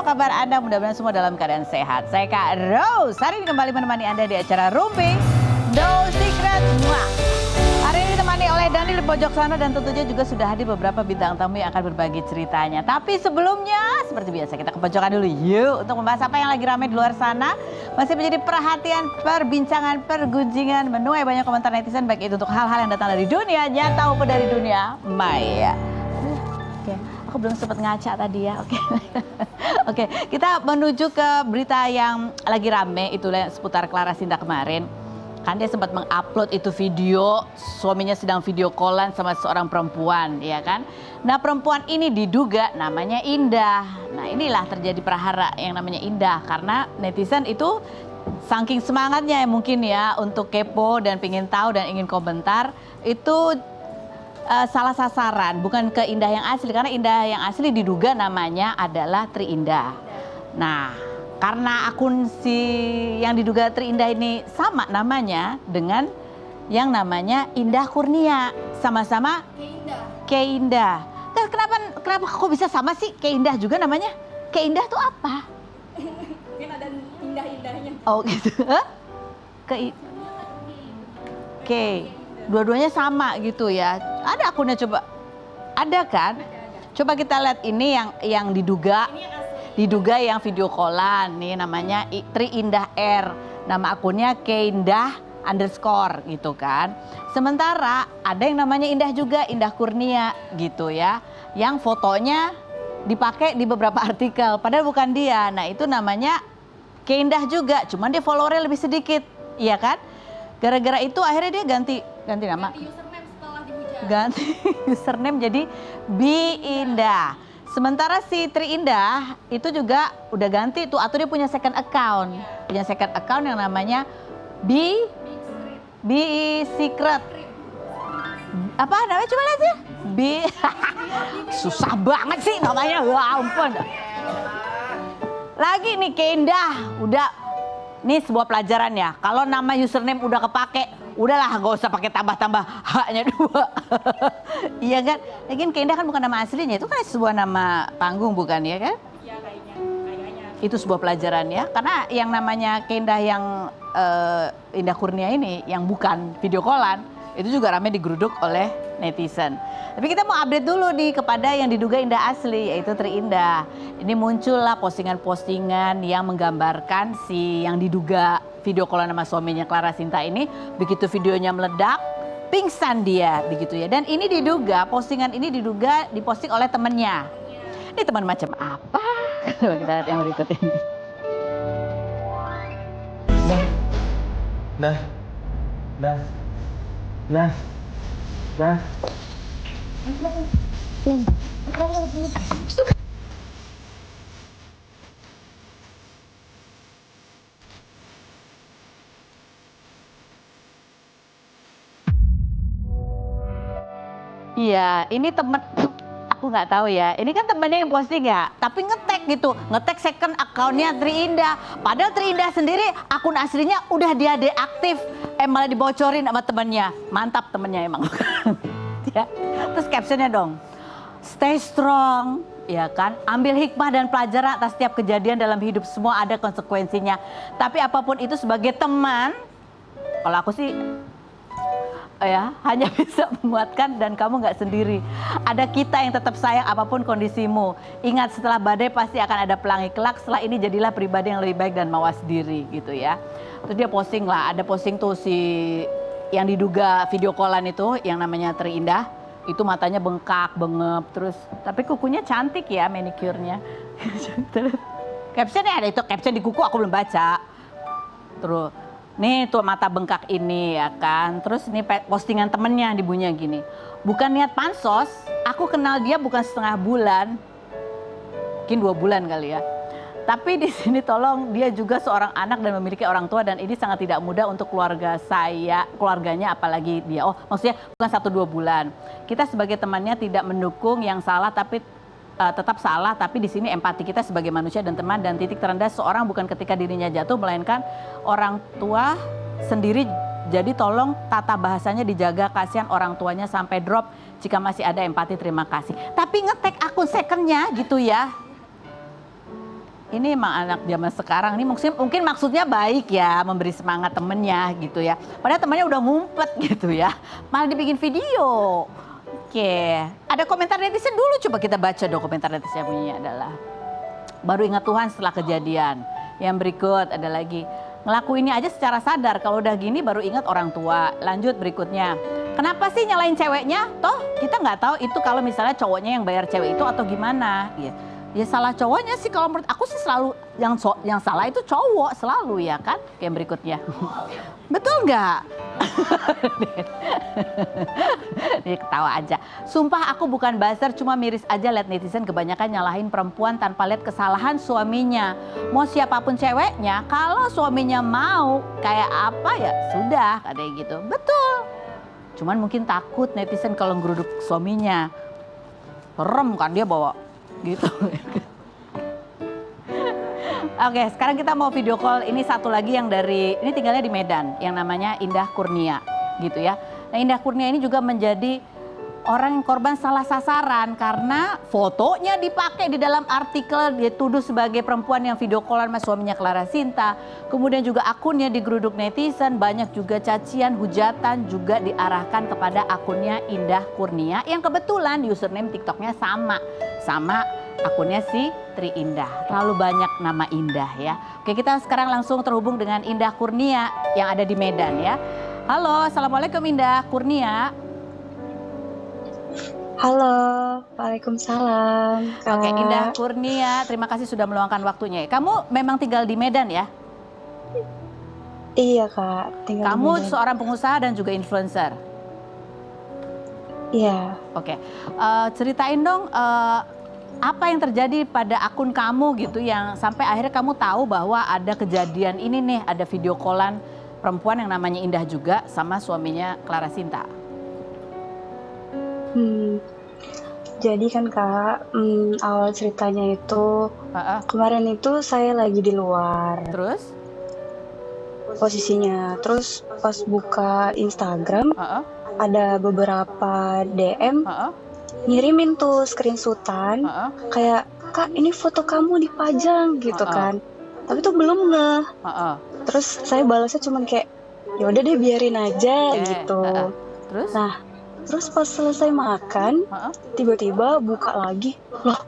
kabar Anda? Mudah-mudahan semua dalam keadaan sehat. Saya Kak Rose, hari ini kembali menemani Anda di acara Rumpi No Secret. Hari ini ditemani oleh Daniel di pojok sana dan tentunya juga sudah hadir beberapa bintang tamu yang akan berbagi ceritanya. Tapi sebelumnya, seperti biasa kita ke pojokan dulu yuk untuk membahas apa yang lagi ramai di luar sana. Masih menjadi perhatian, perbincangan, pergunjingan, menuai banyak komentar netizen baik itu untuk hal-hal yang datang dari dunia nyata maupun dari dunia maya. Oke, aku belum sempat ngaca tadi ya. Oke. Oke, kita menuju ke berita yang lagi rame itu seputar Clara Sinta kemarin. Kan dia sempat mengupload itu video suaminya sedang video callan sama seorang perempuan, ya kan? Nah, perempuan ini diduga namanya Indah. Nah, inilah terjadi prahara yang namanya Indah karena netizen itu saking semangatnya mungkin ya untuk kepo dan pingin tahu dan ingin komentar itu salah sasaran, bukan ke Indah yang asli karena Indah yang asli diduga namanya adalah Tri Indah. Nah, karena akun si yang diduga Tri Indah ini sama namanya dengan yang namanya Indah Kurnia, sama-sama Keindah. Kenapa kok bisa sama sih? Keindah juga namanya? Keindah tuh apa? Kan ada indah-indahnya. Oh gitu. Dua-duanya sama gitu ya. Ada akunnya coba. Ada kan? Coba kita lihat ini yang diduga. Diduga yang video callan nih namanya Tri Indah R. Nama akunnya Keindah _ gitu kan. Sementara ada yang namanya Indah juga, Indah Kurnia gitu ya. Yang fotonya dipakai di beberapa artikel padahal bukan dia. Nah, itu namanya Keindah juga, cuman dia followernya lebih sedikit. Iya kan? Gara-gara itu akhirnya dia ganti nama. Ganti username setelah dihujat. Ganti username jadi Bi Indah. Sementara si Tri Indah itu juga udah ganti tuh atau dia punya second account. Punya second account yang namanya Bi Secret. Apa namanya coba lihat ya? Susah banget sih namanya. Wah, ampun. Lagi nih Keindah udah. Ini sebuah pelajaran ya, kalau nama username udah kepake, udahlah gak usah pakai tambah-tambah haknya 2. Iya kan? Lagian Keindah kan bukan nama aslinya, itu kan sebuah nama panggung bukan ya kan? Iya kayaknya. Itu sebuah pelajaran ya, karena yang namanya Keindah yang Indah Kurnia ini, yang bukan video callan, itu juga ramai digeruduk oleh netizen. Tapi kita mau update dulu nih kepada yang diduga Indah asli, yaitu Tri Indah. Ini muncullah postingan-postingan yang menggambarkan si yang diduga video callan sama suaminya Clara Sinta ini. Begitu videonya meledak, pingsan dia begitu ya. Dan ini diduga, postingan ini diduga diposting oleh temannya. Ini teman macam apa? Coba kita lihat yang berikut ini. Nah. Iya, ini temen, aku nggak tahu ya. Ini kan temennya yang posting ya, tapi ngetek gitu, ngetek second accountnya Tri Indah. Padahal Tri Indah sendiri akun aslinya udah dia deaktif, malah dibocorin sama temennya. Mantap temennya emang. Ya. Terus captionnya dong, stay strong, ya kan? Ambil hikmah dan pelajaran atas setiap kejadian dalam hidup, semua ada konsekuensinya. Tapi apapun itu sebagai teman, kalau aku sih ya hanya bisa menguatkan dan kamu nggak sendiri. Ada kita yang tetap sayang apapun kondisimu. Ingat setelah badai pasti akan ada pelangi kelak. Setelah ini jadilah pribadi yang lebih baik dan mawas diri gitu ya. Terus dia posting lah, ada posting tuh si yang diduga video callan itu yang namanya Tri Indah. Itu matanya bengkak, bengep terus. Tapi kukunya cantik ya manicure-nya. Captionnya ada itu, caption di kuku aku belum baca. Terus nih tuh mata bengkak ini ya kan. Terus ini postingan temennya dibunyinya gini. Bukan niat pansos, aku kenal dia bukan setengah bulan. Mungkin 2 bulan kali ya. Tapi di sini tolong dia juga seorang anak dan memiliki orang tua dan ini sangat tidak mudah untuk keluarganya apalagi dia. Oh maksudnya bukan 1-2 bulan. Kita sebagai temannya tidak mendukung yang salah tapi tetap salah, tapi di sini empati kita sebagai manusia dan teman dan titik terendah seorang bukan ketika dirinya jatuh melainkan orang tua sendiri. Jadi tolong tata bahasanya dijaga, kasihan orang tuanya sampai drop. Jika masih ada empati terima kasih. Tapi ngetek akun secondnya gitu ya. ini emang anak zaman sekarang ini mungkin maksudnya baik ya, memberi semangat temennya gitu ya. Padahal temannya udah ngumpet gitu ya, malah dibikin video. Oke, ada komentar netizen dulu, coba kita baca dong komentar netizen bunyinya adalah baru ingat Tuhan setelah kejadian. Yang berikut ada lagi, ngelakuinnya aja secara sadar, kalau udah gini baru ingat orang tua. Lanjut berikutnya, kenapa sih nyalain ceweknya? Toh kita nggak tahu itu kalau misalnya cowoknya yang bayar cewek itu atau gimana. Ya salah cowoknya sih, kalau menurut aku sih selalu yang salah itu cowok selalu ya kan. Kayak berikutnya, betul nggak? Dia ketawa aja. Sumpah aku bukan buzzer, cuma miris aja liat netizen kebanyakan nyalahin perempuan tanpa lihat kesalahan suaminya. Mau siapapun ceweknya, kalau suaminya mau kayak apa ya sudah, katanya gitu. Betul. Cuman mungkin takut netizen kalau ngeruduk suaminya. Serem kan dia bawa gitu. Oke, sekarang kita mau video call. Ini satu lagi yang dari, ini tinggalnya di Medan, yang namanya Indah Kurnia gitu ya. Nah, Indah Kurnia ini juga menjadi orang yang korban salah sasaran karena fotonya dipakai di dalam artikel, dia tuduh sebagai perempuan yang video callan sama suaminya Clara Sinta. Kemudian juga akunnya digeruduk netizen, banyak juga cacian, hujatan juga diarahkan kepada akunnya Indah Kurnia yang kebetulan username TikToknya sama akunnya si Tri Indah. Terlalu banyak nama Indah ya. Oke, kita sekarang langsung terhubung dengan Indah Kurnia yang ada di Medan ya. Halo, Assalamualaikum Indah Kurnia. Halo, Waalaikumsalam, Kak. Oke, Indah Kurnia, terima kasih sudah meluangkan waktunya. Kamu memang tinggal di Medan ya? Iya, Kak. Tinggal di Kamu Medan. seorang pengusaha dan juga influencer. Iya. Oke, ceritain dong apa yang terjadi pada akun kamu gitu yang sampai akhirnya kamu tahu bahwa ada kejadian ini nih, ada video callan perempuan yang namanya Indah juga sama suaminya Clara Sinta. Jadi kan Kak, awal ceritanya itu kemarin itu saya lagi di luar Terus? posisinya. Terus pas buka Instagram ada beberapa DM ngirimin tuh screenshotan kayak, Kak ini foto kamu dipajang gitu kan. Tapi tuh belum ngeh. Terus saya balasnya cuman kayak, ya udah deh biarin aja gitu. Terus? Nah, terus pas selesai makan, tiba-tiba buka lagi, loh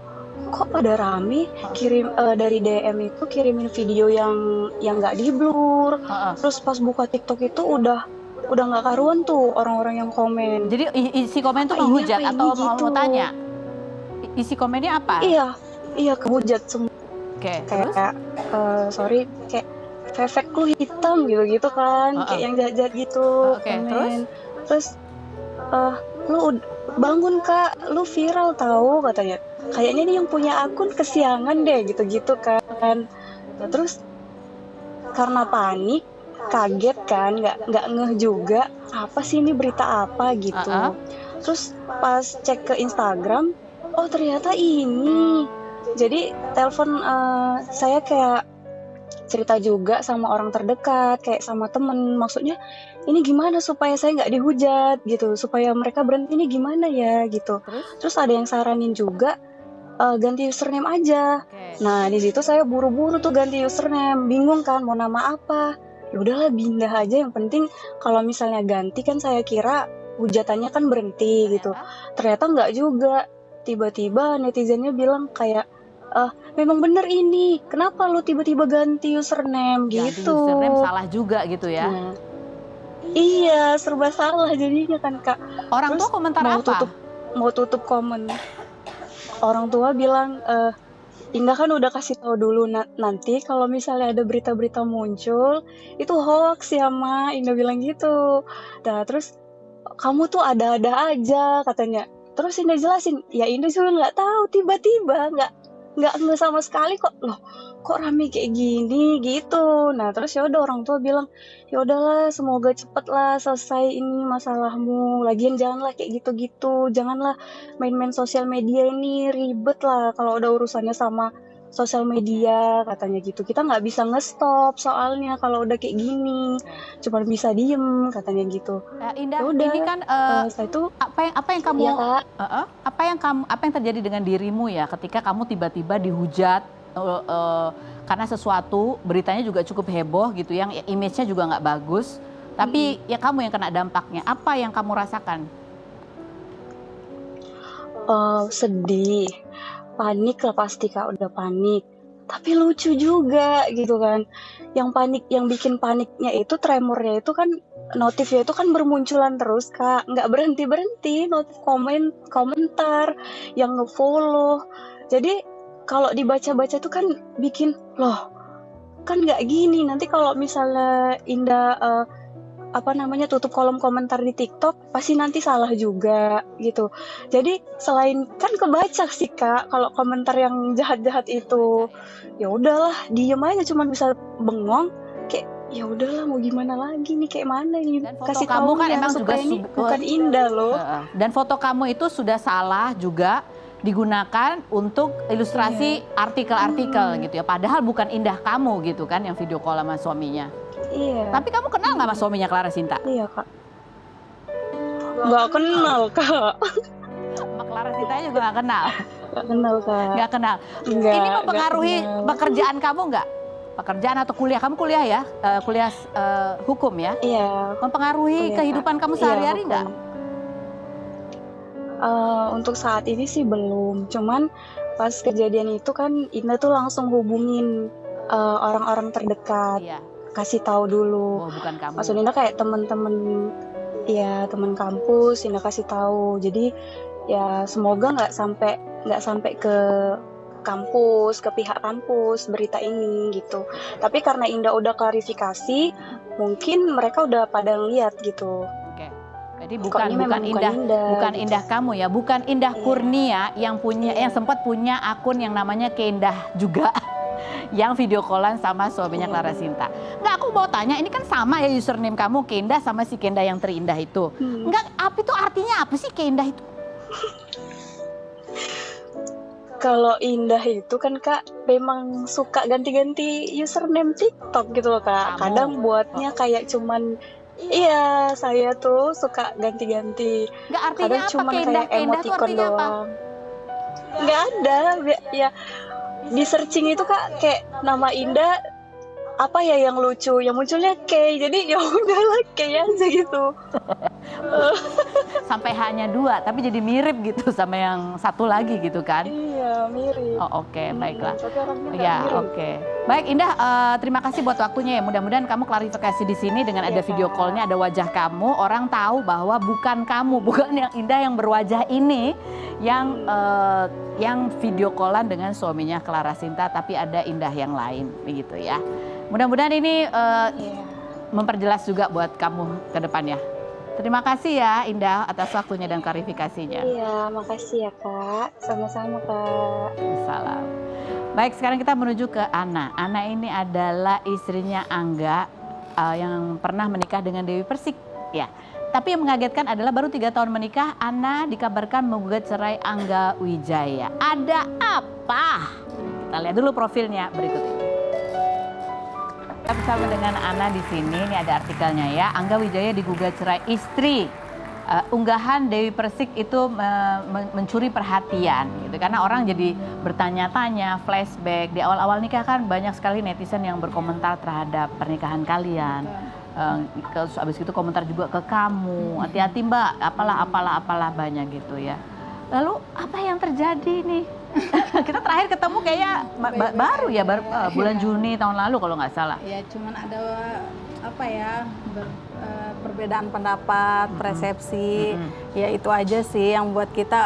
kok pada rame kirim dari DM itu kirimin video yang nggak di blur. Terus pas buka TikTok itu udah nggak karuan tuh orang-orang yang komen. Jadi isi komen tuh menghujat atau mau tanya? Isi komennya apa? Iya kehujat semua. Oke, Kayak terus? sorry kayak fefek lu hitam gitu kan, kayak yang jahat-jahat gitu. Oke, komen. Terus lu bangun Kak, lu viral tahu katanya. Kayaknya ini yang punya akun kesiangan deh gitu-gitu kan. Nah, terus karena panik, kaget kan, nggak ngeh juga apa sih ini berita apa gitu. Terus pas cek ke Instagram, oh ternyata ini. Jadi telepon saya kayak cerita juga sama orang terdekat, kayak sama temen. Maksudnya ini gimana supaya saya nggak dihujat gitu, supaya mereka berhenti, ini gimana ya gitu. Terus ada yang saranin juga ganti username aja. Nah di situ saya buru-buru tuh ganti username, bingung kan mau nama apa. Ya udahlah pindah aja, yang penting kalau misalnya ganti kan saya kira hujatannya kan berhenti gitu. Ternyata nggak juga. Tiba-tiba netizennya bilang kayak, memang bener ini, kenapa lu tiba-tiba ganti username gitu. Ganti username salah juga gitu ya. Nah, iya, serba salah jadinya kan Kak. Orang tua komentar apa? Mau tutup komen. Orang tua bilang, Indah kan udah kasih tahu dulu nanti kalau misalnya ada berita-berita muncul itu hoax ya Ma, Indah bilang gitu. Nah terus kamu tuh ada-ada aja katanya. Terus Indah jelasin, ya Indah juga nggak tahu, tiba-tiba nggak sama sekali kok, loh kok rame kayak gini gitu. Nah terus ya udah orang tua bilang, ya udahlah semoga cepet lah selesai ini masalahmu, lagian janganlah kayak gitu-gitu, janganlah main-main sosial media ini, ribet lah kalau udah urusannya sama sosial media katanya gitu. Kita nggak bisa nge-stop soalnya kalau udah kayak gini, cuma bisa diem katanya gitu. Indah, Yaudah, ini kan saya tuh apa yang kamu ya, apa yang terjadi dengan dirimu ya ketika kamu tiba-tiba dihujat karena sesuatu beritanya juga cukup heboh gitu, yang image-nya juga nggak bagus. Tapi ya kamu yang kena dampaknya. Apa yang kamu rasakan? Sedih, panik lah pasti Kak, udah panik. Tapi lucu juga gitu kan. Yang bikin paniknya itu tremornya itu kan notifnya itu kan bermunculan terus Kak, nggak berhenti notif komentar yang ngefollow. Jadi kalau dibaca-baca tuh kan bikin loh kan nggak gini nanti kalau misalnya Indah tutup kolom komentar di TikTok pasti nanti salah juga gitu. Jadi selain kan kebaca sih Kak kalau komentar yang jahat-jahat itu, ya udahlah diem aja cuman bisa bengong kayak ya udahlah mau gimana lagi nih kayak mana nih Dan foto kasih kamu tahu kan ya emang supaya juga ini bukan Indah loh. Dan foto kamu itu sudah salah juga digunakan untuk ilustrasi artikel-artikel gitu ya. Padahal bukan Indah kamu gitu kan yang video call sama suaminya. Iya. Tapi kamu kenal nggak sama suaminya Clara Sinta? Iya Kak. Nggak kenal Kak. Sama Clara Sintanya juga nggak kenal. Nggak kenal Kak. Nggak kenal. Nggak, Ini mempengaruhi nggak kenal. pekerjaan kamu nggak? Pekerjaan atau kuliah? Kamu kuliah ya? Kuliah hukum ya? Iya. Mempengaruhi Kuliah, kehidupan Kak. kamu Iya, sehari-hari hukum. nggak? Untuk saat ini sih belum. Cuman pas kejadian itu kan Indah tuh langsung hubungin orang-orang terdekat, Iya. kasih tahu dulu. Oh, bukan kamu. Maksud Indah kayak teman-teman, ya teman kampus Indah kasih tahu. Jadi ya semoga nggak sampai ke kampus, ke pihak kampus berita ini gitu. Tapi karena Indah udah klarifikasi, mungkin mereka udah pada ngeliat gitu. Oke. Jadi Kok ini memang bukan Indah, gitu. Indah kamu ya, bukan Indah Iya. Kurnia yang punya yang sempat punya akun yang namanya Keindah juga. Yang video callan sama suaminya Iya. Clara Sinta. Nggak, aku mau tanya, ini kan sama ya username kamu Keindah sama si Keindah yang terindah itu. Nggak, apa itu artinya apa sih Keindah itu? Kalau Indah itu kan Kak memang suka ganti-ganti username TikTok gitu loh Kak. Kamu? Kadang buatnya kayak cuman iya saya tuh suka ganti-ganti. Nggak, artinya Kadang apa cuman Keindah? kayak Keindah itu emoticon artinya apa? doang. Nggak ada ya di searching itu Kak kayak nama Indah apa ya yang lucu yang munculnya Kay jadi ya udahlah Kay aja gitu. Sampai hanya 2, tapi jadi mirip gitu sama yang satu lagi gitu kan? Iya mirip. Oh, oke, baiklah. Tapi orangnya nggak Ya, mirip. oke. Baik, Indah, terima kasih buat waktunya ya. Mudah-mudahan kamu klarifikasi di sini dengan ada Iya, video Kak. call-nya, ada wajah kamu, orang tahu bahwa bukan kamu, bukan yang Indah yang berwajah ini yang video callan dengan suaminya Clara Sinta, tapi ada Indah yang lain, begitu ya. Mudah-mudahan ini Iya. memperjelas juga buat kamu ke depannya. Terima kasih ya Indah atas waktunya dan klarifikasinya. Iya, makasih ya Kak. Sama-sama Kak. Salam. Baik, sekarang kita menuju ke Ana. Ana ini adalah istrinya Angga yang pernah menikah dengan Dewi Persik. Ya. Tapi yang mengagetkan adalah baru 3 tahun menikah, Ana dikabarkan menggugat cerai Angga Wijaya. Ada apa? Kita lihat dulu profilnya berikut ini. Kita bersama dengan Ana di sini, ini ada artikelnya ya. Angga Wijaya digugat cerai istri. Unggahan Dewi Persik itu mencuri perhatian gitu karena orang jadi bertanya-tanya, flashback di awal-awal nikah kan banyak sekali netizen yang berkomentar terhadap pernikahan kalian. Terus abis itu komentar juga ke kamu, hati-hati Mbak, apalah banyak gitu ya. Lalu apa yang terjadi nih? Kita terakhir ketemu kayaknya baru ya, bulan Juni tahun lalu kalau nggak salah. Ya cuman ada apa ya perbedaan pendapat, persepsi, ya itu aja sih yang buat kita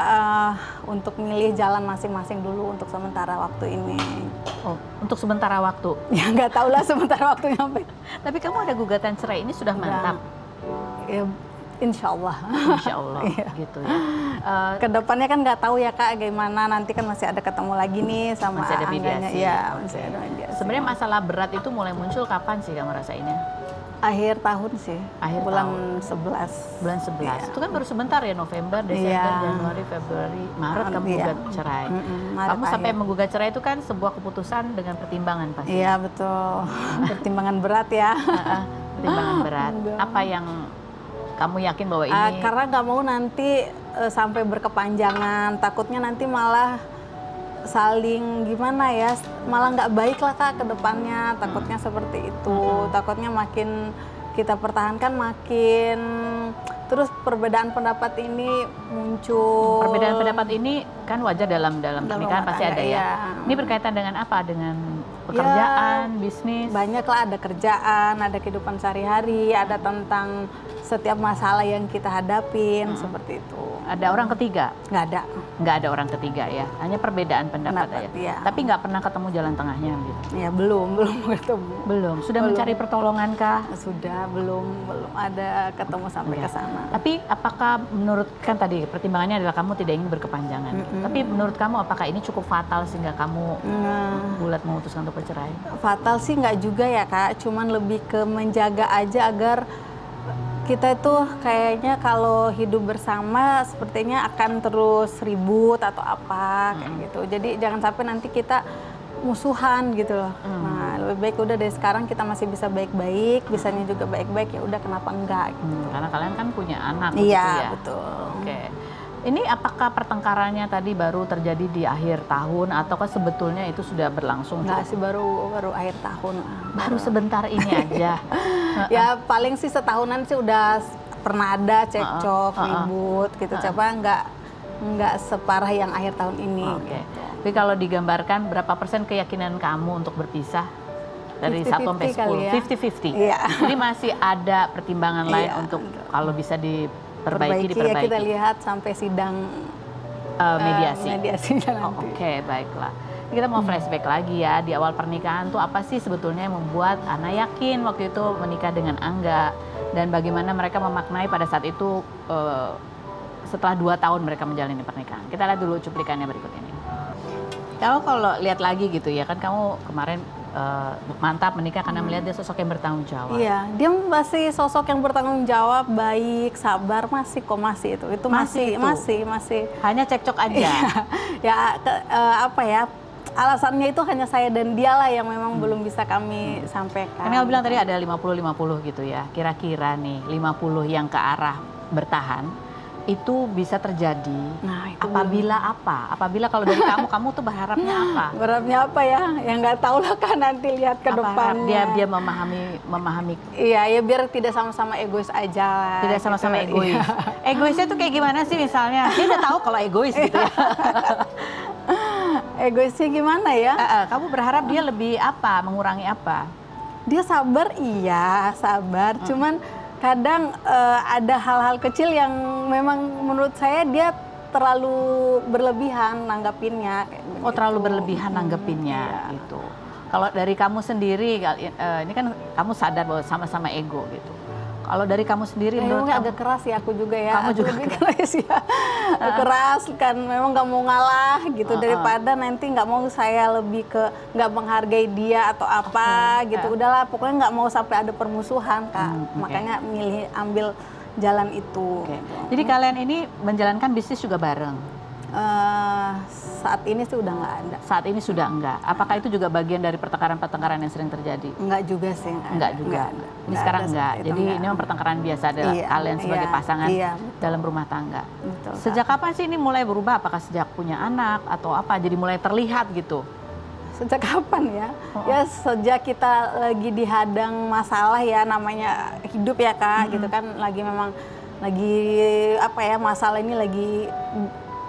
untuk milih jalan masing-masing dulu untuk sementara waktu ini. Oh, untuk sementara waktu. Ya nggak tahu lah sementara waktunya apa. Tapi kamu ada gugatan cerai ini sudah mantap. Ya, insya Allah. Insya Allah gitu ya. Kedepannya kan nggak tahu ya Kak gimana, nanti kan masih ada ketemu lagi nih sama Masih ada Angganya. mediasi. Iya, masih ada mediasi. Sebenarnya masalah berat itu mulai muncul kapan sih kamu rasainnya? Akhir tahun sih, Akhir bulan tahun. 11. Bulan 11. Iya. Itu kan baru sebentar ya, November, Desember, Iya. Januari, Februari, Maret kamu Iya. gugat cerai. Maret Kamu sampai akhir. menggugat cerai itu kan sebuah keputusan dengan pertimbangan pasti. Iya betul, pertimbangan berat ya. Pertimbangan berat. Apa yang kamu yakin bahwa ini Karena nggak mau nanti sampai berkepanjangan, takutnya nanti malah saling gimana ya, malah nggak baik lah Kak ke depannya, takutnya seperti itu. Takutnya makin kita pertahankan makin terus perbedaan pendapat ini muncul. Perbedaan pendapat ini kan wajar dalam pernikahan rumah pasti tangga, ada ya. iya. Ini berkaitan dengan apa? Dengan pekerjaan, bisnis? Banyak lah, ada kerjaan, ada kehidupan sehari-hari, ada tentang setiap masalah yang kita hadapin, seperti itu. Ada orang ketiga? Nggak ada. Nggak ada orang ketiga ya, hanya perbedaan pendapat Pendapat, ya. iya. Tapi nggak pernah ketemu jalan tengahnya gitu? Ya belum ketemu. Belum. Sudah Belum. mencari pertolongan kah? Sudah, belum ada ketemu sampai Iya. ke sana. Tapi apakah menurut, kan tadi pertimbangannya adalah kamu tidak ingin berkepanjangan. Tapi menurut kamu apakah ini cukup fatal sehingga kamu bulat memutuskan untuk bercerai? Fatal sih nggak juga ya Kak, cuman lebih ke menjaga aja agar kita itu kayaknya kalau hidup bersama sepertinya akan terus ribut atau apa kayak gitu. Jadi jangan sampai nanti kita musuhan gitu loh. Nah, lebih baik udah dari sekarang kita masih bisa baik-baik, bisanya juga baik-baik, ya udah kenapa enggak gitu. Karena kalian kan punya anak Iya, gitu ya. betul. Oke. Ini apakah pertengkarannya tadi baru terjadi di akhir tahun ataukah sebetulnya itu sudah berlangsung? Enggak sih, baru akhir tahun. Baru sebentar ini aja. Ya paling sih setahunan sih udah pernah ada cekcok, ribut gitu. Coba nggak separah yang akhir tahun ini. Oke. Tapi kalau digambarkan berapa persen keyakinan kamu untuk berpisah? Dari 1 sampai 50-50 kali 10. ya. 50-50. Iya. Jadi masih ada pertimbangan lain Iya. untuk kalau bisa diperbaiki. Ya kita lihat sampai sidang mediasi. mediasinya Oh, nanti. Oke, baiklah. Kita mau flashback lagi ya, di awal pernikahan tuh apa sih sebetulnya yang membuat Ana yakin waktu itu menikah dengan Angga, dan bagaimana mereka memaknai pada saat itu setelah 2 tahun mereka menjalani pernikahan. Kita lihat dulu cuplikannya berikut ini. Kamu kalau lihat lagi gitu ya, kan kamu kemarin mantap menikah karena melihat dia sosok yang bertanggung jawab. Iya, dia masih sosok yang bertanggung jawab, baik, sabar, masih itu. Itu Masih masih. Hanya cekcok aja. Ya apa ya? Alasannya itu hanya saya dan dia lah yang memang belum bisa kami sampaikan. Kan kamu bilang tadi ada 50-50 gitu ya. Kira-kira nih 50 yang ke arah bertahan itu bisa terjadi Nah, itu apabila apa? Apabila kalau dari kamu tuh berharapnya apa? Berharapnya apa ya? Yang nggak tahu lah kan, nanti lihat ke Apa depannya. dia memahami Iya, ya biar tidak sama-sama egois aja. tidak sama-sama gitu. egois. Iya. Egoisnya tuh kayak gimana sih misalnya? Dia udah tahu kalau egois gitu ya. Egoisnya gimana ya? Kamu berharap dia lebih apa? Mengurangi apa? Dia sabar, iya sabar. Cuman kadang ada hal-hal kecil yang memang menurut saya dia terlalu berlebihan nanggapinnya. Oh, terlalu berlebihan nanggepinnya gitu. Kalau dari kamu sendiri, ini kan kamu sadar bahwa sama-sama ego gitu. Kalau dari kamu sendiri, menurut kamu, agak keras ya aku juga ya. Kamu juga lebih keras ya. Keras kan, memang nggak mau ngalah gitu, daripada nanti nggak mau saya lebih ke nggak menghargai dia atau apa gitu. Udahlah, pokoknya nggak mau sampai ada permusuhan Kak. Makanya milih ambil jalan itu. Oke. Jadi kalian ini menjalankan bisnis juga bareng? Saat ini sih udah nggak ada. Saat ini sudah enggak. Apakah itu juga bagian dari pertengkaran-pertengkaran yang sering terjadi? Enggak juga sih. Enggak juga. Enggak ada. Ini Enggak sekarang ada enggak. seperti itu, Jadi enggak. ini memang pertengkaran biasa adalah Iya, kalian sebagai iya, pasangan iya, betul. dalam rumah tangga. Betul, Kak. Sejak kapan sih ini mulai berubah? Apakah sejak punya anak atau apa? Jadi mulai terlihat gitu? Sejak kapan ya? Ya sejak kita lagi dihadang masalah ya, namanya hidup ya Kak, gitu kan, lagi apa ya, masalah ini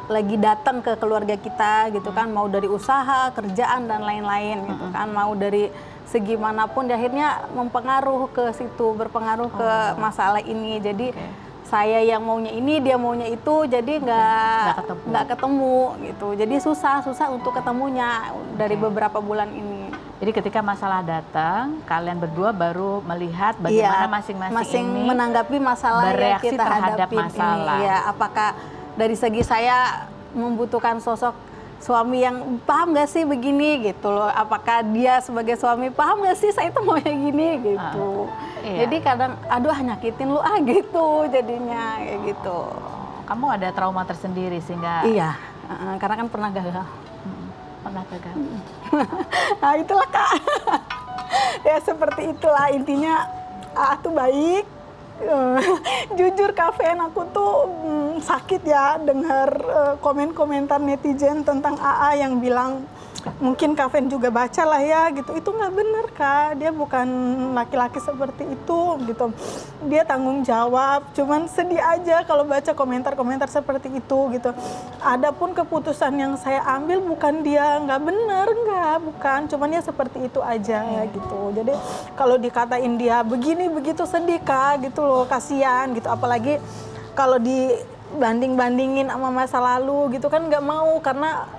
lagi datang ke keluarga kita gitu kan, mau dari usaha, kerjaan dan lain-lain gitu kan, mau dari segi manapun, akhirnya berpengaruh ke masalah ini. Jadi saya yang maunya ini, dia maunya itu, jadi nggak ketemu gitu. Jadi susah untuk ketemunya dari beberapa bulan ini. Jadi ketika masalah datang, kalian berdua baru melihat bagaimana masing-masing ini menanggapi masalah yang bereaksi kita terhadap hadapin masalah. ini. Ya, apakah dari segi saya membutuhkan sosok suami yang paham gak sih begini gitu loh. Apakah dia sebagai suami paham gak sih saya itu maunya gini gitu. Iya. Jadi kadang aduh nyakitin lu gitu jadinya kayak gitu. Kamu ada trauma tersendiri sehingga Iya, karena kan pernah gagal. pernah gagal. Nah itulah Kak. Ya seperti itulah intinya. Tuh baik. Jujur kafein aku tuh sakit ya dengar komen-komentar netizen tentang AA yang bilang mungkin Kak Fen juga baca lah ya gitu. Itu nggak benar Kak, dia bukan laki-laki seperti itu gitu. Dia tanggung jawab, cuman sedih aja kalau baca komentar-komentar seperti itu gitu. Adapun keputusan yang saya ambil bukan dia nggak benar, bukan. Cuman ya seperti itu aja gitu. Jadi kalau dikatain dia begini begitu sedih Kak gitu loh, kasihan gitu. Apalagi kalau dibanding-bandingin sama masa lalu gitu kan nggak mau, karena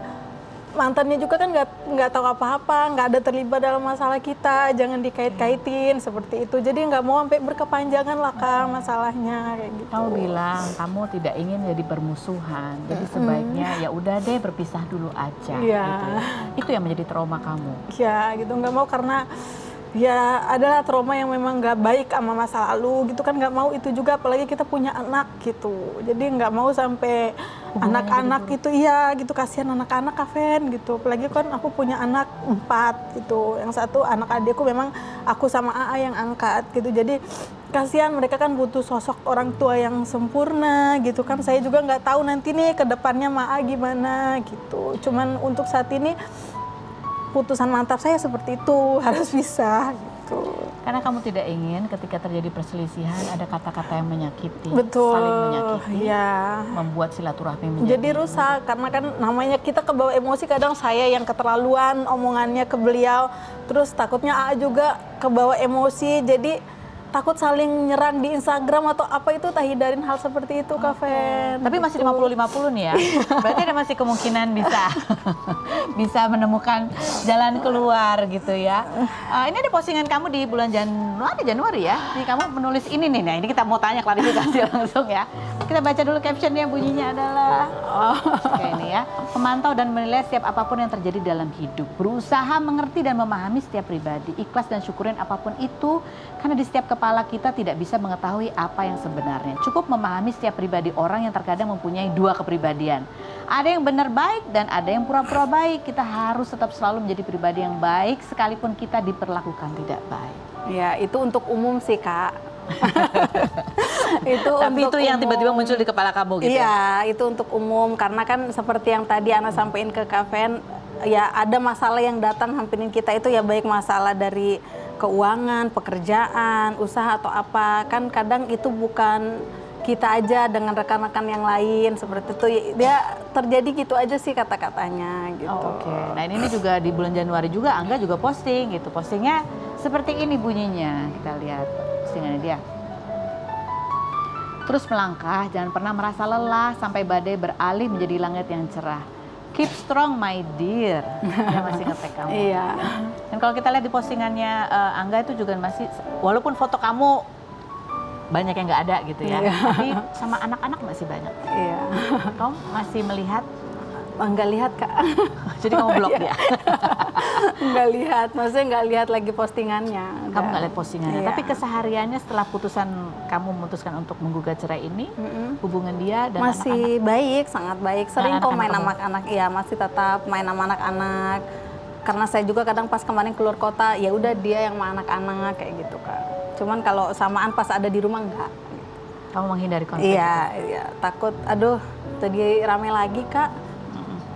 mantannya juga kan nggak tahu apa-apa, nggak ada terlibat dalam masalah kita, jangan dikait-kaitin seperti itu. Jadi nggak mau sampai berkepanjangan lah Kak masalahnya kayak gitu. Kamu bilang kamu tidak ingin jadi permusuhan, jadi sebaiknya ya udah deh berpisah dulu aja. Iya. Gitu ya. Itu yang menjadi trauma kamu. Ya gitu, nggak mau karena ya adalah trauma yang memang nggak baik sama masa lalu gitu kan, nggak mau itu juga, apalagi kita punya anak gitu. Jadi nggak mau sampai anak-anak itu iya gitu, kasihan anak-anak Kak Fen gitu. Apalagi kan aku punya anak 4 gitu, yang satu anak adikku memang aku sama AA yang angkat gitu. Jadi kasihan, mereka kan butuh sosok orang tua yang sempurna gitu kan. Saya juga nggak tahu nanti nih ke depannya Maa gimana gitu. Cuman untuk saat ini putusan mantap saya seperti itu, harus bisa gitu. Karena kamu tidak ingin ketika terjadi perselisihan ada kata-kata yang menyakiti, Betul, saling menyakiti, ya. membuat silaturahmi menjadi Jadi rusak, karena kan namanya kita kebawa emosi, kadang saya yang keterlaluan omongannya ke beliau, terus takutnya AA juga kebawa emosi, jadi takut saling nyerang di Instagram atau apa itu, tak hindarin hal seperti itu Kak Fen. Tapi masih 50-50 nih ya. Berarti ada masih kemungkinan bisa menemukan jalan keluar gitu ya. Ini ada postingan kamu di bulan Januari ya. Jadi kamu menulis ini nih. Nah, ini kita mau tanya klarifikasi langsung ya. Kita baca dulu captionnya, bunyinya adalah oke ini ya. Memantau dan menilai setiap apapun yang terjadi dalam hidup. Berusaha mengerti dan memahami setiap pribadi. Ikhlas dan syukurin apapun itu, karena di setiap kepala kita tidak bisa mengetahui apa yang sebenarnya. Cukup memahami setiap pribadi orang yang terkadang mempunyai 2 kepribadian. Ada yang benar baik dan ada yang pura-pura baik. Kita harus tetap selalu menjadi pribadi yang baik sekalipun kita diperlakukan tidak baik. Ya, itu untuk umum sih Kak. Tapi itu yang tiba-tiba muncul di kepala kamu gitu. Iya, itu untuk umum, karena kan seperti yang tadi Ana sampaikan ke Kak Fen, ya ada masalah yang datang hampirin kita itu ya, baik masalah dari keuangan, pekerjaan, usaha atau apa, kan kadang itu bukan kita aja, dengan rekan-rekan yang lain seperti itu. Dia terjadi gitu aja sih kata-katanya gitu. Oke. Nah, ini juga di bulan Januari juga Angga juga posting gitu. Postingnya seperti ini bunyinya. Kita lihat postingannya dia. Terus melangkah, jangan pernah merasa lelah sampai badai beralih menjadi langit yang cerah. Keep strong my dear. Dia masih nge-tag kamu. Iya. Dan kalau kita lihat di postingannya Angga itu juga masih, walaupun foto kamu banyak yang nggak ada gitu ya, tapi sama anak-anak masih banyak. Iya. Kamu masih melihat? Nggak lihat Kak. Jadi kamu blok dia? Nggak lihat, maksudnya nggak lihat lagi postingannya. Kamu nggak lihat postingannya, Iya. tapi kesehariannya setelah putusan kamu memutuskan untuk menggugat cerai ini, hubungan dia dan masih anak-anak? baik, sangat baik. Sering kok main anak-anak sama anak-anak, iya masih tetap main sama anak-anak. Karena saya juga kadang pas kemarin keluar kota, ya udah dia yang sama anak-anak kayak gitu Kak. Cuman kalau samaan pas ada di rumah enggak. Kamu menghindari konflik? Iya, takut. Aduh, tadi rame lagi Kak.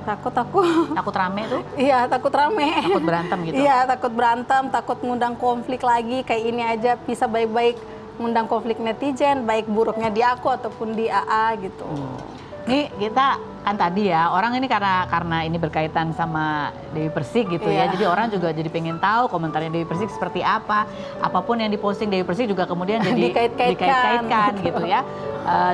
Takut aku. Takut rame tuh? Iya, takut rame. Takut berantem gitu? Iya, takut berantem, takut ngundang konflik lagi. Kayak ini aja bisa baik-baik ngundang konflik netizen, baik buruknya di aku ataupun di AA gitu. Nih kita kan tadi ya, orang ini karena ini berkaitan sama Dewi Persik gitu ya. Iya. Jadi orang juga jadi pengen tahu komentarnya Dewi Persik seperti apa. Apapun yang diposting Dewi Persik juga kemudian jadi dikait-kaitkan gitu ya.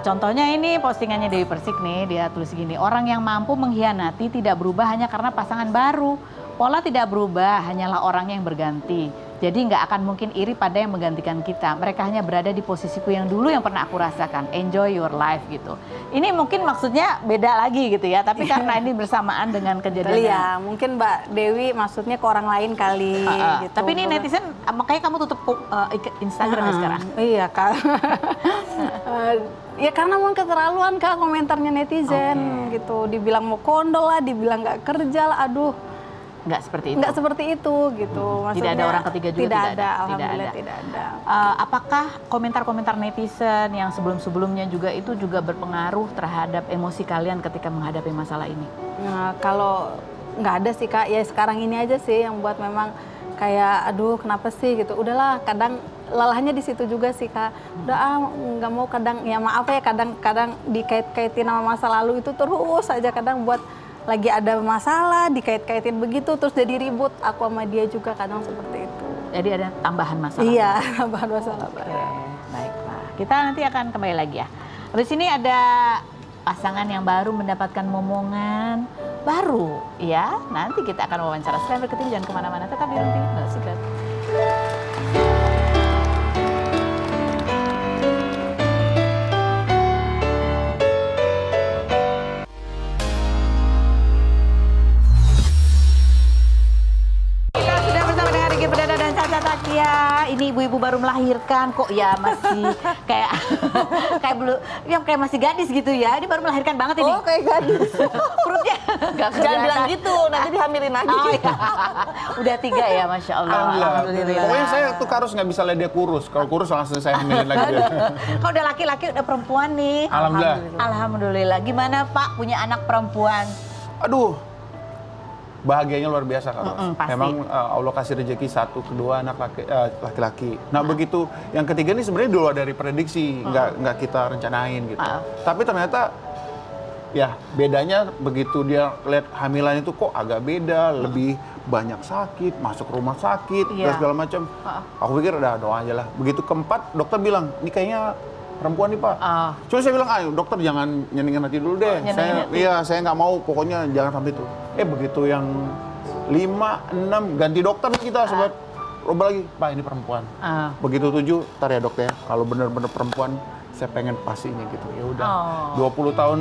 Contohnya ini postingannya Dewi Persik nih, dia tulis gini, orang yang mampu mengkhianati tidak berubah hanya karena pasangan baru. Pola tidak berubah, hanyalah orangnya yang berganti. Jadi nggak akan mungkin iri pada yang menggantikan kita. Mereka hanya berada di posisiku yang dulu yang pernah aku rasakan. Enjoy your life gitu. Ini mungkin maksudnya beda lagi gitu ya. Tapi karena ini bersamaan dengan kejadian. Iya, mungkin Mbak Dewi maksudnya ke orang lain kali. Gitu. Tapi ini netizen, makanya kamu tutup Instagramnya sekarang. Iya Kak. Ya karena memang keterlaluan Kak komentarnya netizen gitu. Dibilang mau kondol lah, dibilang nggak kerja lah. Aduh. Nggak seperti itu. Nggak seperti itu gitu. Tidak ada orang ketiga juga, tidak tidak ada. ada. Alhamdulillah tidak ada. Apakah komentar-komentar netizen yang sebelum-sebelumnya juga itu juga berpengaruh terhadap emosi kalian ketika menghadapi masalah ini? Nah, kalau nggak ada sih Kak, ya sekarang ini aja sih yang buat memang kayak aduh kenapa sih gitu. Udahlah, kadang lelahnya di situ juga sih Kak. Udah nggak mau, kadang ya maaf ya, kadang-kadang dikait-kaitin sama masa lalu itu terus aja, kadang buat lagi ada masalah dikait-kaitin begitu terus jadi ribut, aku sama dia juga kadang seperti itu. Jadi ada tambahan masalah. Iya, tambahan masalah. Baiklah, kita nanti akan kembali lagi ya. Habis ini ada pasangan yang baru mendapatkan momongan baru ya. Nanti kita akan wawancara. Setelah berikut ini jangan kemana-mana, tetap di Rumpi No Secret. Ya, ini ibu-ibu baru melahirkan kok ya masih kayak kayak masih gadis gitu ya. Ini baru melahirkan banget ini. Oh, kayak gadis. Perutnya nggak Jangan kelihatan. bilang gitu, nanti dihamilin lagi. Oh, iya. Udah 3 ya, Masya Allah. Alhamdulillah. Pokoknya saya tuh harus nggak bisa lihat dia kurus. Kalau kurus langsung saya hamilin lagi dia. Kalau udah laki-laki udah perempuan nih. Alhamdulillah. Alhamdulillah. Gimana Pak punya anak perempuan? Aduh, bahagianya luar biasa kalau pasti. memang Allah kasih rezeki 1, 2 anak laki-laki. Nah begitu yang ketiga ini sebenarnya di luar dari prediksi, nggak kita rencanain gitu. Tapi ternyata ya bedanya begitu dia lihat hamilan itu kok agak beda, lebih banyak sakit, masuk rumah sakit, dan segala macam. Aku pikir udah doa aja lah. Begitu keempat dokter bilang ini kayaknya perempuan nih Pak. Cuma saya bilang, ayo dokter jangan nyenengin hati dulu deh. Saya nggak mau, pokoknya jangan sampai itu. Begitu yang 5, 6 ganti dokter nih kita sobat. Roba lagi, Pak ini perempuan. Begitu 7, ntar ya dok ya. Kalau benar-benar perempuan, saya pengen pastinya gitu. Ya udah. 20 tahun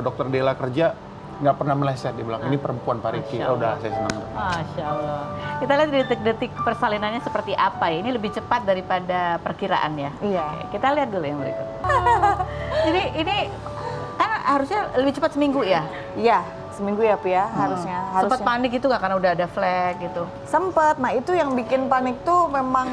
dokter Dela kerja, nggak pernah meleset. Dia bilang ini perempuan Pak Riki. Udah saya senang. Masya Allah. Kita lihat detik-detik persalinannya seperti apa ya. Ini lebih cepat daripada perkiraan ya. Iya. Oke, kita lihat dulu yang berikut. Jadi ini kan harusnya lebih cepat seminggu ya. Iya, seminggu ya Pi ya, harusnya. Sempat panik itu nggak karena udah ada flag gitu. Sempet, nah itu yang bikin panik tuh memang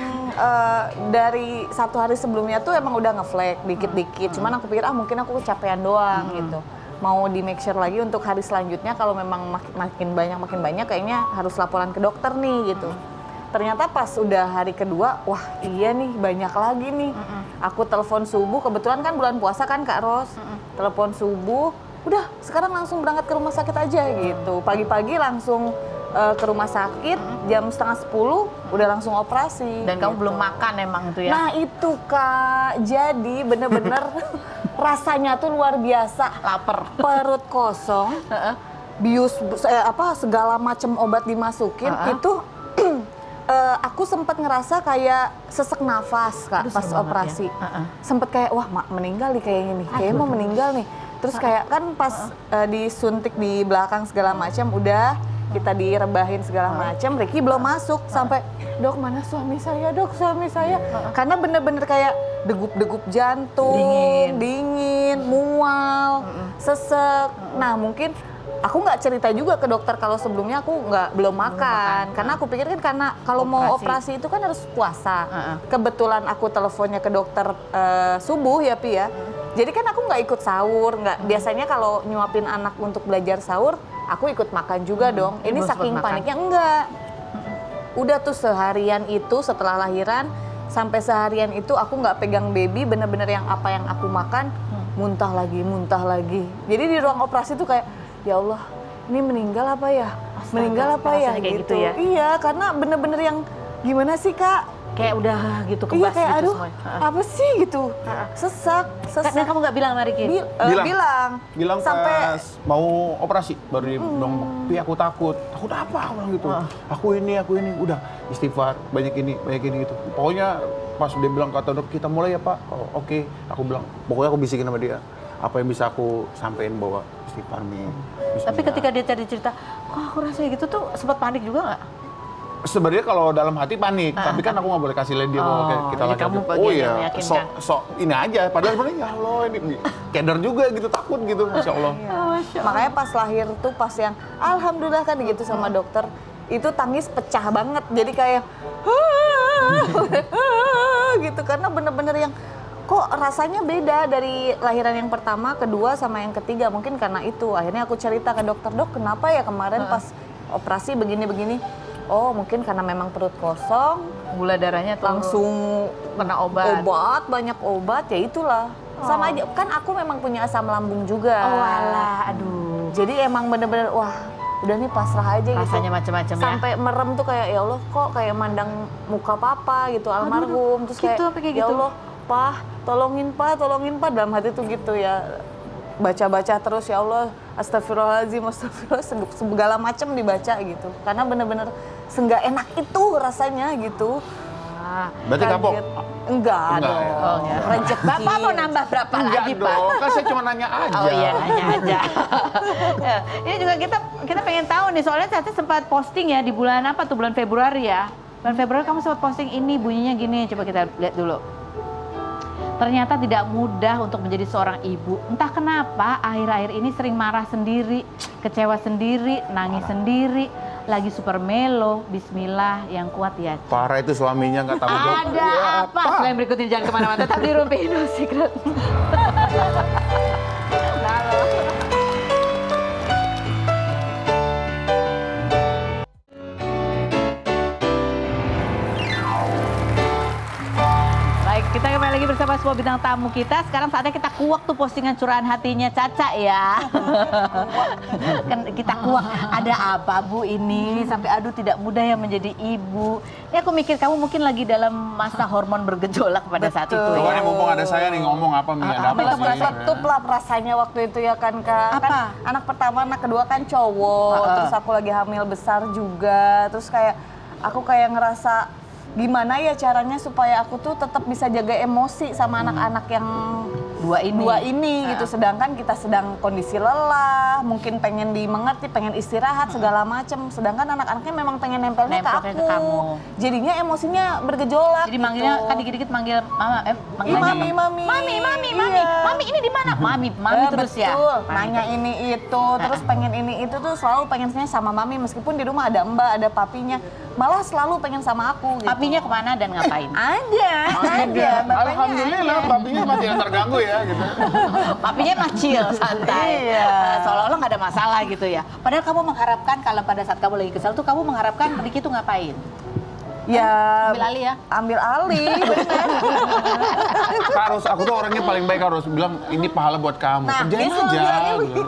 dari 1 hari sebelumnya tuh emang udah nge-flag dikit-dikit. Cuman aku pikir mungkin aku kecapean doang gitu. Mau di make sure lagi untuk hari selanjutnya kalau memang makin banyak kayaknya harus laporan ke dokter nih gitu. Ternyata pas udah hari kedua, wah iya nih banyak lagi nih. Aku telepon subuh, kebetulan kan bulan puasa kan Kak Ros. Telepon subuh, udah sekarang langsung berangkat ke rumah sakit aja gitu. Pagi-pagi langsung ke rumah sakit, jam setengah 10 udah langsung operasi. Dan kamu gitu. belum makan emang itu ya? Nah itu Kak, jadi bener-bener rasanya tuh luar biasa. Lapar. Perut kosong, bius segala macam obat dimasukin itu aku sempat ngerasa kayak sesek nafas Kak. Aduh, pas serem banget operasi. ya. Sempet kayak wah meninggal nih kayaknya nih, kayaknya mau meninggal nih. Terus kayak kan pas disuntik di belakang segala macam udah kita direbahin segala macam, Ricky belum masuk sampai dok mana suami saya dok suami saya, karena bener-bener kayak degup-degup jantung, dingin, mual, sesek. Nah mungkin aku nggak cerita juga ke dokter kalau sebelumnya aku belum makan, karena aku pikir kan karena kalau mau operasi itu kan harus puasa. Kebetulan aku teleponnya ke dokter subuh ya Pi ya. Jadi kan aku nggak ikut sahur, biasanya kalau nyuapin anak untuk belajar sahur, aku ikut makan juga dong. Ini saking paniknya enggak. Udah tuh seharian itu setelah lahiran sampai seharian itu aku nggak pegang baby, bener-bener yang apa yang aku makan muntah lagi. Jadi di ruang operasi tuh kayak ya Allah, ini meninggal apa ya? Meninggal apa ya? Kayak Gitu. gitu ya? Iya, karena bener-bener yang gimana sih Kak? Kayak udah gitu Iya kebas kayak gitu aduh, semuanya. apa sih gitu? Sesak. Dan kamu nggak bilang sama Ricky? Bilang sampai pas mau operasi baru dia bilang, Pi aku takut apa? Aku bilang gitu. Aku ini, udah istighfar, banyak ini gitu. Pokoknya pas dia bilang kata dok kita mulai ya Pak. Oh, oke. Aku bilang, pokoknya aku bisikin sama dia apa yang bisa aku sampein bahwa istighfar nih. Tapi ketika dia tadi cerita, kok aku rasanya gitu tuh sempat panik juga nggak? Sebenarnya kalau dalam hati panik, tapi kan aku nggak boleh kasih lihat dia bahwa kita jadi lagi kamu ada. bagian yang meyakinkan. Sok ini aja. Padahal sebenarnya ya Allah ini keder juga gitu, takut gitu, Masya Allah. Makanya pas lahir tuh pas yang alhamdulillah kan gitu sama dokter, itu tangis pecah banget. Jadi kayak gitu karena bener-bener yang kok rasanya beda dari lahiran yang pertama, kedua sama yang ketiga. Mungkin karena itu akhirnya aku cerita ke dokter, dok kenapa ya kemarin pas operasi begini-begini. Oh mungkin karena memang perut kosong, Gula darahnya tuh langsung kena obat. banyak obat, ya itulah. Sama aja, kan aku memang punya asam lambung juga. Oh alah, aduh. Jadi emang bener-bener wah udah nih pasrah aja gitu. Rasanya macam-macam ya. Sampai merem tuh kayak ya Allah kok kayak mandang muka papa gitu almarhum. Terus gitu, sampai kayak ya gitu? Allah Pak tolongin Pak dalam hati tuh gitu ya. Baca-baca terus ya Allah astagfirullahaladzim segala macam dibaca gitu. Karena bener-bener senggak enak itu rasanya gitu. Berarti kapok? Enggak Enggak dong. ya? Oh, ya. Rezeki. Bapak mau nambah berapa Enggak lagi, Pak? dong, kan saya cuma nanya aja. Oh iya, nanya aja. Ya, ini juga kita pengen tahu nih, soalnya Caca sempat posting ya di bulan apa tuh, bulan Februari ya. Bulan Februari kamu sempat posting ini, bunyinya gini, coba kita lihat dulu. Ternyata tidak mudah untuk menjadi seorang ibu. Entah kenapa akhir-akhir ini sering marah sendiri, kecewa sendiri, nangis sendiri, lagi super melo. Bismillah yang kuat ya. Parah itu suaminya nggak tanggung jawab. Ada apa? Selain berikut ini jangan kemana-mana, tetap di Rumpi No Secret. Baik, kita kembali lagi bersama semua bintang tamu kita. Sekarang saatnya kita kuak tuh postingan curahan hatinya Caca ya. Kan kita kuak, ada apa Bu ini? Sampai aduh tidak mudah ya menjadi ibu. Ini aku mikir kamu mungkin lagi dalam masa hormon bergejolak pada saat itu Coba ya. nih mumpung ada saya nih ngomong apa Mi, ada apa Belum sih? ketutup lah rasanya waktu itu ya kan Kak. Apa? Kan anak pertama, anak kedua kan cowok, terus aku lagi hamil besar juga, terus kayak aku kayak ngerasa gimana ya caranya supaya aku tuh tetap bisa jaga emosi sama anak-anak yang Dua ini. gitu. Sedangkan kita sedang kondisi lelah, mungkin pengen dimengerti, pengen istirahat segala macem. Sedangkan anak-anaknya memang pengen nempelnya ke Nempelnya aku. ke kamu. Jadinya emosinya bergejolak. Jadi manggilnya gitu. kan dikit-dikit manggil mama, Ih, mami. mami, Iya. mami ini di mana? Mami terus ya. Betul, nanya ini itu, terus pengen ini itu tuh selalu pengennya sama mami meskipun di rumah ada mbak, ada papinya, malah selalu pengen sama aku. Gitu. Papinya kemana dan ngapain? Ada, bapaknya Alhamdulillah ada. papinya masih yang terganggu ya gitu. Papinya mah chill, santai. Iya. Seolah-olah nggak ada masalah gitu ya. Padahal kamu mengharapkan kalau pada saat kamu lagi kesal tuh kamu mengharapkan Ricky tuh ngapain? Ya, Ambil alih ya? ambil alih, benar. Harus aku tuh orangnya paling baik, harus bilang ini pahala buat kamu. Nah, Kerjain dia selalu bilangnya aja gitu.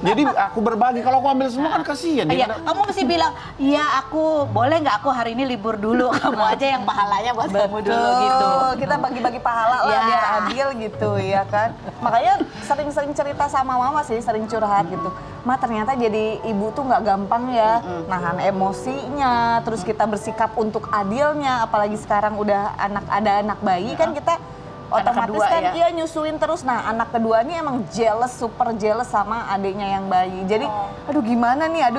Jadi aku berbagi, kalau aku ambil semua kan kasihan. Iya, kamu mesti bilang, iya aku boleh nggak aku hari ini libur dulu, kamu aja yang pahalanya buat kamu dulu gitu. Kita bagi-bagi pahala lah Ya. biar adil gitu ya kan. Makanya sering-sering cerita sama mama sih, sering curhat gitu. Ma ternyata jadi ibu tuh nggak gampang ya, nahan emosinya, terus kita bersikap untuk adilnya, apalagi sekarang udah ada anak bayi kan kita Anak otomatis kedua kan ya. iya nyusuin terus. Nah anak kedua ini emang super jealous sama adiknya yang bayi. Jadi aduh gimana nih,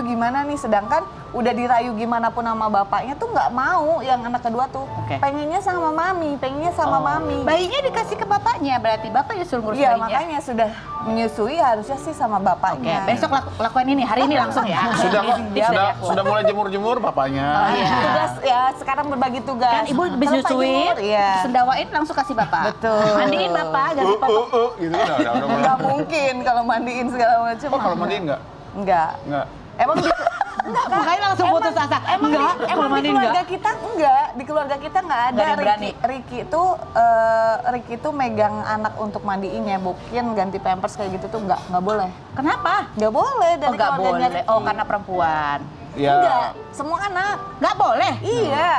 sedangkan udah dirayu gimana pun sama bapaknya tuh nggak mau yang anak kedua tuh. Oke. Pengennya sama mami. Bayinya dikasih ke bapaknya, berarti bapaknya suruh ngurus Iya bayinya. makanya sudah menyusui harusnya sih sama Oke, bapaknya. besok lakukan ini, hari ini langsung ya. Sudah kok, Tips dari aku. sudah mulai jemur-jemur bapaknya. Iya. Tugas ya sekarang berbagi tugas. Kan ibu habis Kalau Pak nyusuin, Jumur, iya. sendawain langsung kasih bapak. Betul. Mandiin bapak, ganti papa. Gitu kan udah mulai. Nggak mungkin kalau mandiin segala macam. Oh, kalau mandiin enggak? Enggak. Enggak. Emang di, Makanya langsung putus asa. emang Enggak, di, kalau emang di mandiin keluarga enggak. kita enggak. Di keluarga kita enggak ada. Nggak ada yang berani. Ricky tuh megang anak untuk mandiin, nyebukin, ganti pampers kayak gitu tuh enggak boleh. Kenapa? Enggak boleh Oh dari nggak keluarganya boleh. Ricky. Oh karena perempuan. Ya. Enggak, semua anak. Nggak boleh. Iya.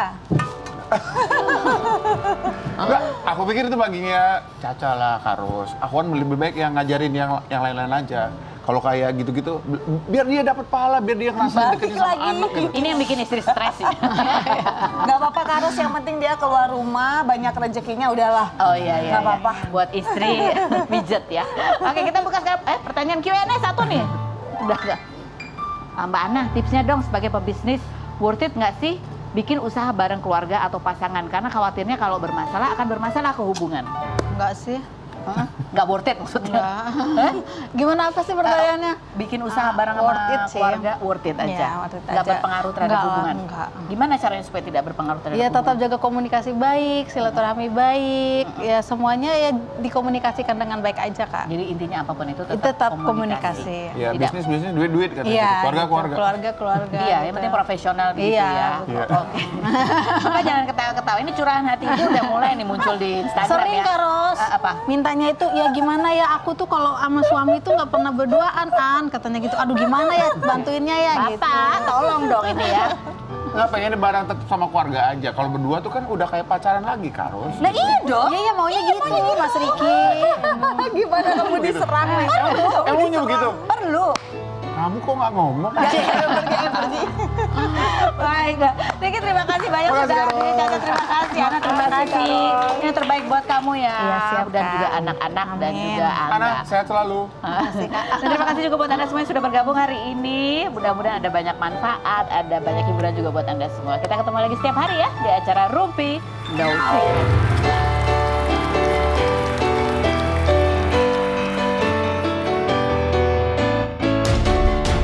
Enggak, aku pikir itu baginya Caca lah, Karus. Aku kan lebih baik yang ngajarin yang lain-lain aja. Kalau kayak gitu-gitu, biar dia dapat pahala, biar dia ngerasa Balik deketin sama lagi. anak gitu. Ini yang bikin istri stres ya. Nggak apa-apa Karus, yang penting dia keluar rumah, banyak rezekinya udahlah. Oh iya. Nggak apa-apa. Buat istri pijet ya. Oke kita buka sekarang pertanyaan Q&A satu nih. Udah nggak? Mbak Ana, tipsnya dong sebagai pebisnis, worth it nggak sih bikin usaha bareng keluarga atau pasangan? Karena khawatirnya kalau bermasalah akan bermasalah ke hubungan. Enggak sih. Nggak worth it maksudnya. Hah? Gimana apa sih pertanyaannya? Bikin usaha bareng worth sama it sih. keluarga worth it aja. Iya, worth it Nggak aja. berpengaruh terhadap Nggak lah, hubungan. nggak. Gimana caranya supaya tidak berpengaruh terhadap Ya hubungan? tetap jaga komunikasi baik, silaturahmi baik, ya semuanya ya dikomunikasikan dengan baik aja Kak. Jadi intinya apapun itu tetap, Tetap komunikasi. Ya, Tidak. bisnis duit katanya. Iya, Keluarga. keluarga. Iya, yang gitu. penting profesional gitu Iya, ya. Iya. Oke. Apa jangan ketawa-ketawa. Ini curahan hati itu udah mulai nih muncul di Instagram Sering ya. Kak Ros, Apa? mintanya itu ya gimana ya, aku tuh kalau sama suami itu nggak pernah berduaan katanya gitu. Aduh gimana ya bantuinnya ya gitu. Bapak, tolong dong ini ya. Nggak pengen bareng tetap sama keluarga aja. Kalau berdua tuh kan udah kayak pacaran lagi, Karos. Nah iya dong. Iya maunya gitu Mas Riki. Gimana kamu diserang nih? Emangnya begitu? Perlu. Kamu kok nggak ngomong? Baik, Riki terima kasih banyak Terima kasih, sudah Kak hadir. Ros. Caca terima kasih, Ana terima kasih. Yang terbaik buat kamu ya. Iya, siap, Dan Kak. juga anak-anak dan Amin. juga Angga. Ana, sehat selalu. Dan terima kasih juga buat Anda semua yang sudah bergabung hari ini. Mudah-mudahan ada banyak manfaat, ada banyak hiburan juga buat Anda semua. Kita ketemu lagi setiap hari ya di acara Rumpi No Secret.